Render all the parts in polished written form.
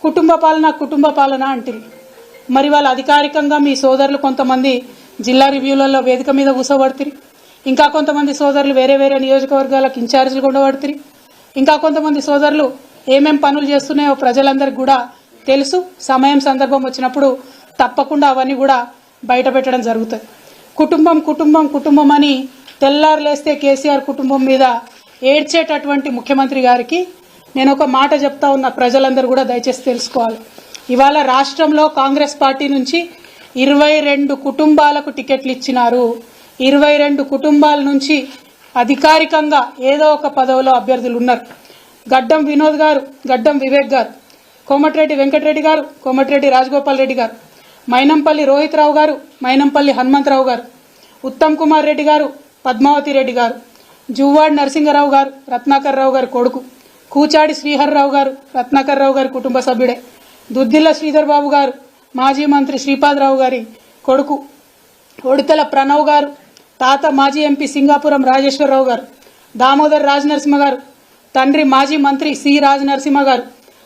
కుటుంబ పాలన అంటారు. మరి వాళ్ళ అధికారికంగా మీ సోదరులు కొంతమంది జిల్లా రివ్యూలలో వేదిక మీద కూర్చోబడుతుంది, ఇంకా కొంతమంది సోదరులు వేరే వేరే నియోజకవర్గాలకు ఇన్ఛార్జీలు ఉండబడుతుంది, ఇంకా కొంతమంది సోదరులు ఏమేం పనులు చేస్తున్నాయో ప్రజలందరికీ కూడా తెలుసు. సమయం సందర్భం వచ్చినప్పుడు తప్పకుండా అవన్నీ కూడా బయట పెట్టడం జరుగుతుంది. కుటుంబం కుటుంబం కుటుంబం అని తెల్లారులేస్తే కేసీఆర్ కుటుంబం మీద ఏడ్చేటటువంటి ముఖ్యమంత్రి గారికి నేను ఒక మాట చెప్తా ఉన్నా, ప్రజలందరూ కూడా దయచేసి తెలుసుకోవాలి. ఇవాళ రాష్ట్రంలో కాంగ్రెస్ పార్టీ నుంచి 22 కుటుంబాలకు టికెట్లు ఇచ్చినారు. 22 కుటుంబాల నుంచి అధికారికంగా ఏదో ఒక పదవిలో అభ్యర్థులు ఉన్నారు. గడ్డం వినోద్ గారు, గడ్డం వివేక్ గారు, కోమటిరెడ్డి వెంకటరెడ్డి గారు, కోమటిరెడ్డి రాజగోపాల్ రెడ్డి గారు, మైనంపల్లి రోహిత్ రావు గారు, మైనంపల్లి హనుమంతరావు గారు, ఉత్తమ్ కుమార్ రెడ్డి గారు, పద్మావతి రెడ్డి గారు, జువ్వాడి నరసింగరావు గారు, రత్నాకర్ రావు గారి కొడుకు, కూచాడి శ్రీహర్రావు గారు, రత్నాకర్ రావు గారి కుటుంబ సభ్యుడే, దుద్దిల్ల శ్రీధర్ బాబు గారు, మాజీ మంత్రి శ్రీపాదరావు గారి కొడుకు, ఒడితల ప్రణవ్ గారు, తాత మాజీ ఎంపీ సింగాపురం రాజేశ్వరరావు గారు, దామోదర్ రాజనరసింహ గారు, తండ్రి మాజీ మంత్రి సి రాజనరసింహ గారు,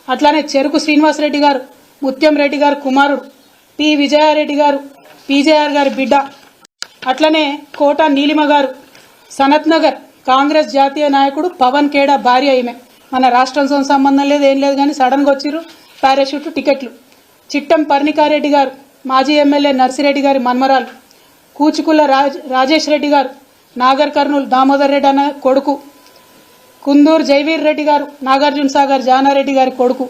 అట్లానే చెరుకు శ్రీనివాసరెడ్డి గారు, ముత్యం రెడ్డి గారు కుమారుడు, పి విజయారెడ్డి గారు, పీజేఆర్ గారి బిడ్డ, అట్లనే కోట నీలిమ గారు, సనత్ నగర్ కాంగ్రెస్ జాతీయ నాయకుడు పవన్ ఖేడా భార్య. ఈమె మన రాష్ట్రంతో సంబంధం లేదు, ఏం లేదు, కానీ సడన్గా వచ్చిర్రు పారాషూట్ టికెట్లు. చిట్టం పర్ణికారెడ్డి గారు, మాజీ ఎమ్మెల్యే నర్సిరెడ్డి గారి మన్మరాలు, కూచుకుల రాజేష్ రెడ్డి గారు, నాగర్ కర్నూలు దామోదర్ రెడ్డి అన్న కొడుకు, కుందూరు జైవీర్ రెడ్డి గారు, నాగార్జున సాగర్ జానారెడ్డి గారి కొడుకు.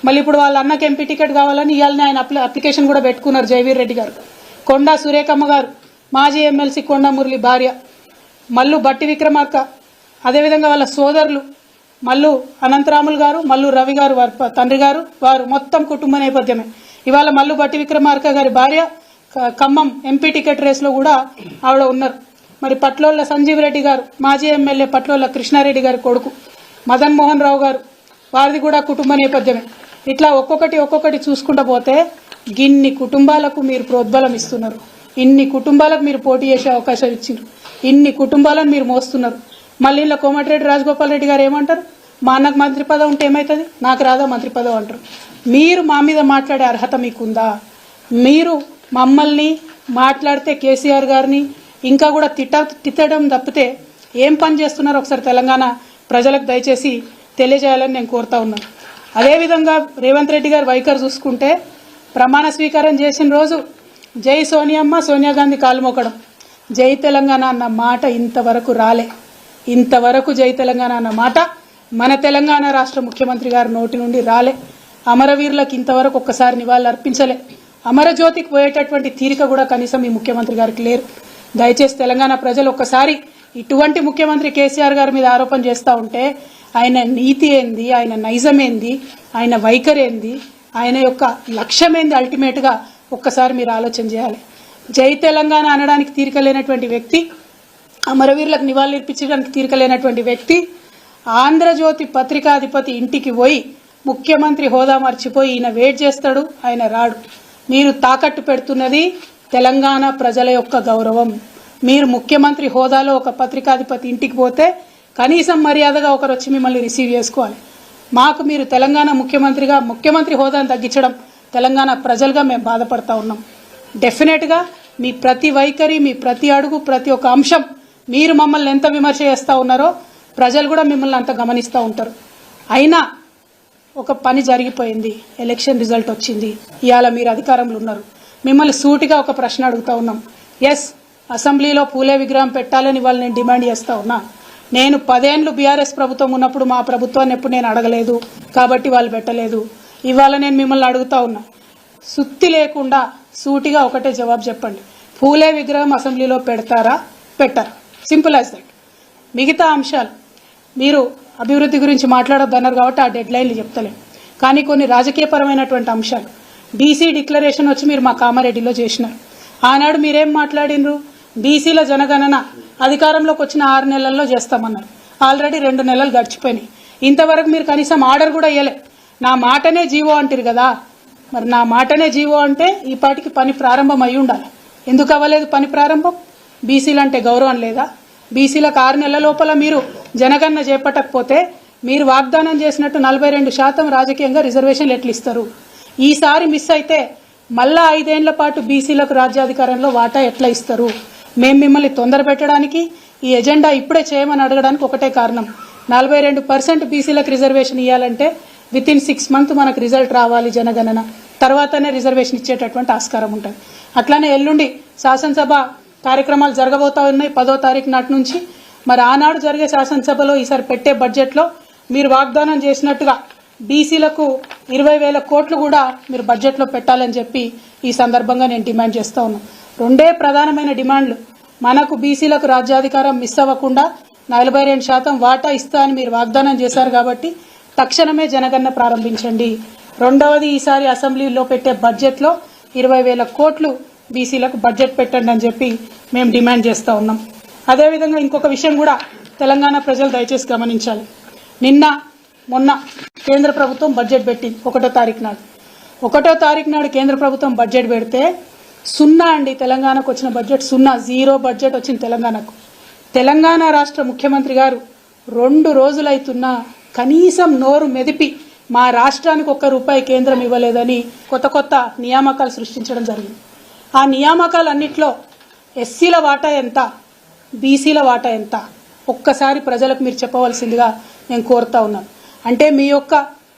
మళ్ళీ ఇప్పుడు వాళ్ళ అన్నకి ఎంపీ టికెట్ కావాలని ఇవాళనే ఆయన అప్లికేషన్ కూడా పెట్టుకున్నారు జైవీర్ రెడ్డి గారు. కొండా సురేఖమ్మ గారు, మాజీ ఎమ్మెల్సీ కొండా మురళి భార్య, మల్లు బట్టి విక్రమార్క, అదేవిధంగా వాళ్ళ సోదరులు మల్లు అనంతరాములు గారు, మల్లు రవి గారు వారి తండ్రి గారు, వారు మొత్తం కుటుంబ నేపథ్యమే. ఇవాళ మల్లు బట్టి విక్రమార్క గారి భార్య ఖమ్మం ఎంపీ టికెట్ రేసులో కూడా ఆవిడ ఉన్నారు. మరి పట్లోళ్ళ సంజీవ్ రెడ్డి గారు, మాజీ ఎమ్మెల్యే పట్లోళ్ళ కృష్ణారెడ్డి గారి కొడుకు, మదన్ మోహన్ రావు గారు, వారిది కూడా కుటుంబ నేపథ్యమే. ఇట్లా ఒక్కొక్కటి చూసుకుంటూ పోతే గిన్ని కుటుంబాలకు మీరు ప్రోద్బలం ఇస్తున్నారు, ఇన్ని కుటుంబాలకు మీరు పోటీ చేసే అవకాశం ఇచ్చిండ్రు, ఇన్ని కుటుంబాలను మీరు మోస్తున్నారు. మళ్ళీ ఇలా కోమటిరెడ్డి రాజగోపాల్ రెడ్డి గారు ఏమంటారు, మా అన్నకు మంత్రి పదవి ఉంటే ఏమవుతుంది, నాకు రాదా మంత్రి పదవి అంటారు. మీరు మా మీద మాట్లాడే అర్హత మీకుందా? మీరు మమ్మల్ని మాట్లాడితే కేసీఆర్ గారిని ఇంకా కూడా తిట్టడం తప్పితే ఏం పని చేస్తున్నారో ఒకసారి తెలంగాణ ప్రజలకు దయచేసి తెలియజేయాలని నేను కోరుతా ఉన్నాను. అదేవిధంగా రేవంత్ రెడ్డి గారు వైఖరి చూసుకుంటే ప్రమాణ స్వీకారం చేసిన రోజు జై సోనియమ్మ, సోనియా గాంధీ కాలు మోకడం, జై తెలంగాణ అన్న మాట ఇంతవరకు రాలే. ఇంతవరకు జై తెలంగాణ అన్న మాట మన తెలంగాణ రాష్ట్ర ముఖ్యమంత్రి గారి నోటి నుండి రాలే. అమరవీరులకు ఇంతవరకు ఒక్కసారి నివాళులు అర్పించలే. అమరజ్యోతికి పోయేటటువంటి తీరిక కూడా కనీసం ఈ ముఖ్యమంత్రి గారికి లేరు. దయచేసి తెలంగాణ ప్రజలు ఒక్కసారి ఇటువంటి ముఖ్యమంత్రి కేసీఆర్ గారి మీద ఆరోపణ చేస్తూ ఉంటే ఆయన నీతి ఏంది, ఆయన నైజం ఏంది, ఆయన వైఖరి ఏంది, ఆయన యొక్క లక్ష్యం ఏంది, అల్టిమేట్గా ఒక్కసారి మీరు ఆలోచన చేయాలి. జై తెలంగాణ అనడానికి తీరిక లేనటువంటి వ్యక్తి, అమరవీరులకు నివాళులర్పించడానికి తీరిక లేనటువంటి వ్యక్తి, ఆంధ్రజ్యోతి పత్రికాధిపతి ఇంటికి పోయి ముఖ్యమంత్రి హోదా మర్చిపోయి ఈయన వెయిట్ చేస్తాడు, ఆయన రాడు. మీరు తాకట్టు పెడుతున్నది తెలంగాణ ప్రజల యొక్క గౌరవం. మీరు ముఖ్యమంత్రి హోదాలో ఒక పత్రికాధిపతి ఇంటికి పోతే కనీసం మర్యాదగా ఒకరు వచ్చి మిమ్మల్ని రిసీవ్ చేసుకోవాలి. మాకు మీరు తెలంగాణ ముఖ్యమంత్రిగా ముఖ్యమంత్రి హోదాను తగ్గించడం తెలంగాణ ప్రజలుగా మేము బాధపడతా ఉన్నాం. డెఫినెట్గా మీ ప్రతి వైఖరి, మీ ప్రతి అడుగు, ప్రతి ఒక్క అంశం మీరు మమ్మల్ని ఎంత విమర్శ చేస్తూ ఉన్నారో ప్రజలు కూడా మిమ్మల్ని అంత గమనిస్తూ ఉంటారు. అయినా ఒక పని జరిగిపోయింది, ఎలక్షన్ రిజల్ట్ వచ్చింది, ఇవాళ మీరు అధికారంలో ఉన్నారు. మిమ్మల్ని సూటిగా ఒక ప్రశ్న అడుగుతా ఉన్నాం. ఎస్, అసెంబ్లీలో పూలే విగ్రహం పెట్టాలని వాళ్ళు నేను డిమాండ్ చేస్తా ఉన్నా. నేను 10 ఏళ్లు బీఆర్ఎస్ ప్రభుత్వం ఉన్నప్పుడు మా ప్రభుత్వాన్ని ఎప్పుడు నేను అడగలేదు కాబట్టి వాళ్ళు పెట్టలేదు. ఇవాళ నేను మిమ్మల్ని అడుగుతా ఉన్నా, సుత్తి లేకుండా సూటిగా ఒకటే జవాబు చెప్పండి. పూలే విగ్రహం అసెంబ్లీలో పెడతారా, పెట్టారా? Simple as that. మిగతా అంశాలు మీరు అభివృద్ధి గురించి మాట్లాడొద్దన్నారు కాబట్టి ఆ డెడ్ లైన్లు చెప్తలేం. కానీ కొన్ని రాజకీయపరమైనటువంటి అంశాలు, బీసీ డిక్లరేషన్ వచ్చి మీరు మా కామారెడ్డిలో చేసినారు. ఆనాడు మీరేం మాట్లాడినరు, బీసీల జనగణన అధికారంలోకి వచ్చిన 6 నెలల్లో చేస్తామన్నారు. ఆల్రెడీ 2 నెలలు గడిచిపోయినాయి. ఇంతవరకు మీరు కనీసం ఆర్డర్ కూడా ఇవ్వలే. నా మాటనే జీవో అంటారు కదా, మరి నా మాటనే జీవో అంటే ఈ పాటికి పని ప్రారంభం అయి ఉండాలి. ఎందుకు అవ్వలేదు పని ప్రారంభం? బీసీలు అంటే గౌరవం లేదా? బీసీలకు 6 నెలల లోపల మీరు జనగణన చేపట్టకపోతే మీరు వాగ్దానం చేసినట్టు 42% రాజకీయంగా రిజర్వేషన్లు ఎట్లు ఇస్తారు? ఈసారి మిస్ అయితే మళ్ళా 5 ఏళ్ల పాటు బీసీలకు రాజ్యాధికారంలో వాటా ఎట్లా ఇస్తారు? మేము మిమ్మల్ని తొందర పెట్టడానికి ఈ ఎజెండా ఇప్పుడే చేయమని అడగడానికి ఒకటే కారణం. 42% బీసీలకు రిజర్వేషన్ ఇవ్వాలంటే వితిన్ 6 months మనకు రిజల్ట్ రావాలి జనగణన, తర్వాతనే రిజర్వేషన్ ఇచ్చేటటువంటి ఆస్కారం ఉంటుంది. అట్లానే ఎల్లుండి శాసనసభ కార్యక్రమాలు జరగబోతా ఉన్నాయి 10వ తారీఖు నాటి నుంచి. మరి ఆనాడు జరిగే శాసనసభలో ఈసారి పెట్టే బడ్జెట్లో మీరు వాగ్దానం చేసినట్టుగా బీసీలకు 20,000 కోట్లు కూడా మీరు బడ్జెట్లో పెట్టాలని చెప్పి ఈ సందర్భంగా నేను డిమాండ్ చేస్తా ఉన్నాను. 2 ప్రధానమైన డిమాండ్లు. మనకు బీసీలకు రాజ్యాధికారం మిస్ అవ్వకుండా 42% వాటా ఇస్తా అని మీరు వాగ్దానం చేశారు కాబట్టి తక్షణమే జనగణన ప్రారంభించండి. రెండవది, ఈసారి అసెంబ్లీలో పెట్టే బడ్జెట్లో 20,000 కోట్లు బీసీలకు బడ్జెట్ పెట్టండి అని చెప్పి మేము డిమాండ్ చేస్తూ ఉన్నాం. అదేవిధంగా ఇంకొక విషయం కూడా తెలంగాణ ప్రజలు దయచేసి గమనించాలి. నిన్న మొన్న కేంద్ర ప్రభుత్వం బడ్జెట్ పెట్టింది 1వ తారీఖు నాడు. 1వ తారీఖు నాడు కేంద్ర ప్రభుత్వం బడ్జెట్ పెడితే 0 అండి. తెలంగాణకు వచ్చిన బడ్జెట్ 0, 0 బడ్జెట్ వచ్చింది తెలంగాణకు. తెలంగాణ రాష్ట్ర ముఖ్యమంత్రి గారు 2 రోజులైతున్నా కనీసం నోరు మెదిపి మా రాష్ట్రానికి ₹1 కేంద్రం ఇవ్వలేదని కొత్త నియామకాలు సృష్టించడం జరిగింది. ఆ నియామకాలన్నింటిలో ఎస్సీల వాటా ఎంత, బీసీల వాటా ఎంత ఒక్కసారి ప్రజలకు మీరు చెప్పవలసిందిగా నేను కోరుతా ఉన్నాను. అంటే మీ యొక్క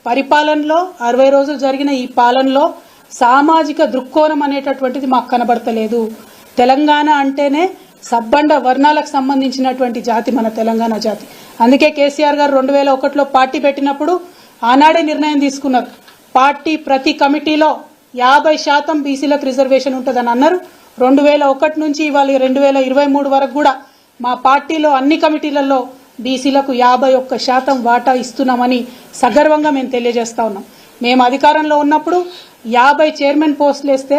పరిపాలనలో 60 రోజులు జరిగిన ఈ పాలనలో సామాజిక దృక్కోణం అనేటటువంటిది మాకు కనబడతలేదు. తెలంగాణ అంటేనే సబ్బండ వర్ణాలకు సంబంధించినటువంటి జాతి మన తెలంగాణ జాతి. అందుకే కేసీఆర్ గారు 2001లో పార్టీ పెట్టినప్పుడు ఆనాడే నిర్ణయం తీసుకున్నారు. పార్టీ ప్రతి కమిటీలో 50% బీసీలకు రిజర్వేషన్ ఉంటుందని అన్నారు. 2001 నుంచి ఇవాళ 2023 వరకు కూడా మా పార్టీలో అన్ని కమిటీలలో బీసీలకు 51% వాటా ఇస్తున్నామని సగర్వంగా మేము తెలియజేస్తా ఉన్నాం. మేము అధికారంలో ఉన్నప్పుడు 50 చైర్మన్ పోస్టులు వేస్తే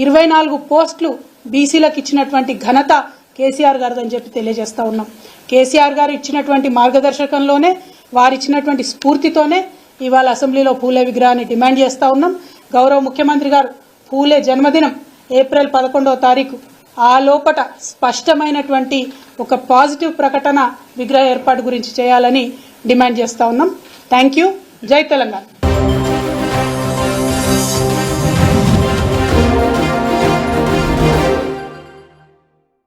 24 పోస్టులు బీసీలకు ఇచ్చినటువంటి ఘనత కేసీఆర్ గారిదని చెప్పి తెలియజేస్తా ఉన్నాం. కేసీఆర్ గారు ఇచ్చినటువంటి మార్గదర్శకంలోనే, వారు ఇచ్చినటువంటి స్ఫూర్తితోనే ఇవాళ అసెంబ్లీలో పూలే విగ్రహాన్ని డిమాండ్ చేస్తా ఉన్నాం. గౌరవ ముఖ్యమంత్రి గారు పూలే జన్మదినం ఏప్రిల్ 11వ తారీఖు, ఆ లోపట స్పష్టమైనటువంటి ఒక పాజిటివ్ ప్రకటన విగ్రహ ఏర్పాటు గురించి చేయాలని డిమాండ్ చేస్తా ఉన్నాం. Thank you. జై తెలంగాణ.